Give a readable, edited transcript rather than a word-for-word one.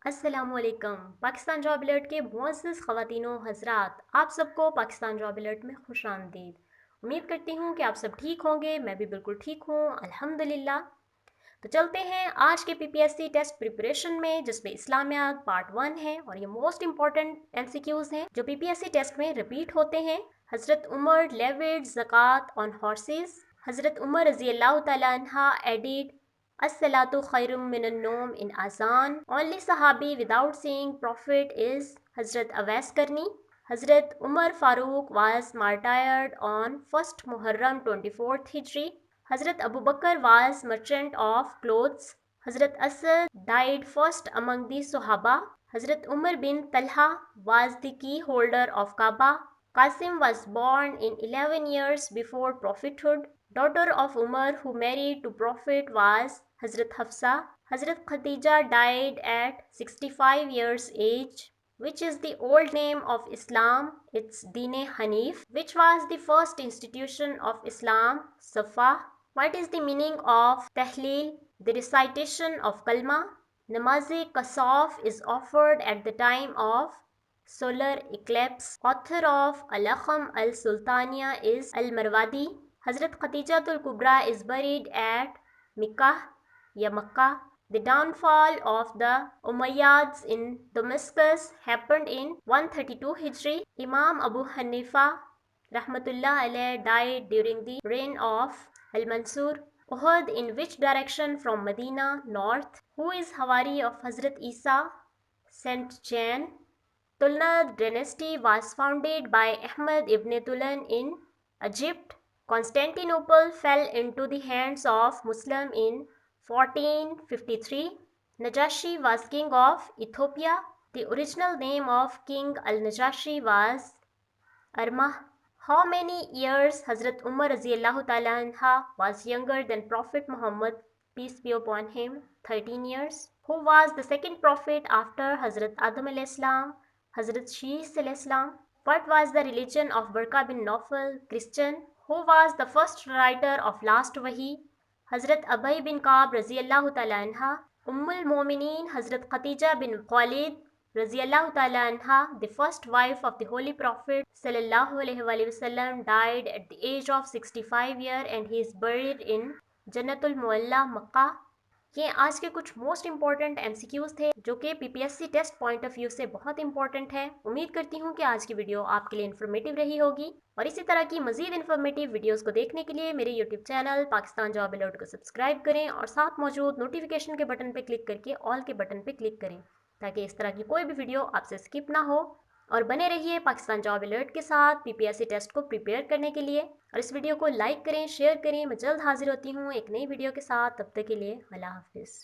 अस्सलामुअलैकुम। Pakistan job alert के मुअज़्ज़ज़ ख़वातीनो हज़रात, आप सबको पाकिस्तान जॉब अलर्ट में खुश आमदीद। उम्मीद करती हूँ कि आप सब ठीक होंगे। मैं भी बिल्कुल ठीक हूँ, अल्हम्दुलिल्लाह। तो चलते हैं आज के पीपीएससी टेस्ट प्रिपरेशन में, जिसमें इस्लामियात पार्ट 1 है और ये मोस्ट इंपॉर्टेंट एमसीक्यूज़ हैं जो पीपीएससी टेस्ट में रिपीट होते हैं। हज़रत उमर लेविड ज़कात ऑन हॉर्सेस। हज़रत उमर रज़ी अल्लाह तआला अन्हा added As-salatu khairum minan nom in azan. Only sahabi without saying prophet is Hazrat Awais Karni. Hazrat Umar Farooq was martyred on 1st Muharram 24th Hijri. Hazrat Abu Bakr was merchant of clothes. Hazrat Asad died first among the Sahaba. Hazrat Umar bin Talha was the key holder of Kaaba. Qasim was born in 11 years before prophethood. Daughter of Umar who married to Prophet was Hazrat Hafsa. Hazrat Khadija died at 65 years age. Which is the old name of Islam? It's Deen-e Hanif. Which was the first institution of Islam? Safa. What is the meaning of Tahleel? The recitation of Kalma. Namaz-e-Qasaf is offered at the time of solar eclipse. Author of Al-Akham al-Sultaniya is Al-Marwadi. Hazrat Khadijatul Kubra is buried at Makkah. The downfall of the Umayyads in Damascus happened in 132 Hijri. Imam Abu Hanifa Rahmatullah alayh died during the reign of Al-Mansur. Uhud in which direction from Medina? North. Who is Hawari of Hazrat Isa? Saint John. Tulna dynasty was founded by Ahmad ibn Tulan in Egypt. Constantinople fell into the hands of Muslim in 1453. Najashi was king of Ethiopia. The original name of King al-Najashi was Armah. How many years Hazrat Umar Raziyallahu Ta'ala anha was younger than Prophet Muhammad, peace be upon him? 13 years. Who was the second prophet after Hazrat Adam alayhi salam? Hazrat Shis alayhi salam. What was the religion of Barqa bin Nawfal? Christian. Who was the first writer of last wahi? Hazrat Abay bin Ka'b Raziyallahu Ta'ala anha. Ummul Mu'mineen Hazrat Khatija bin Khalid Raziyallahu Ta'ala anha, the first wife of the Holy Prophet Sallallahu Alaihi Wasallam, died at the age of 65 years and he is buried in Jannatul Mualla, Makkah. ये आज के कुछ most important MCQs थे जो कि PPSC test point of view से बहुत important है। उम्मीद करती हूँ कि आज की वीडियो आपके लिए इन्फॉर्मेटिव रही होगी और इसी तरह की मजीद इन्फॉर्मेटिव वीडियोस को देखने के लिए मेरे YouTube channel Pakistan job alert को सब्सक्राइब करें और साथ मौजूद नोटिफिकेशन के बटन पर क्लिक करके ऑल के बटन पर क्लिक करें ताकि इस तरह की कोई भी वीडियो आपसे स्किप ना हो। और बने रहिए पाकिस्तान जॉब अलर्ट के साथ पीपीएससी टेस्ट को प्रिपेयर करने के लिए। और इस वीडियो को लाइक करें, शेयर करें। मैं जल्द हाजिर होती हूँ एक नई वीडियो के साथ। तब तक के लिए अल्लाह हाफिज़।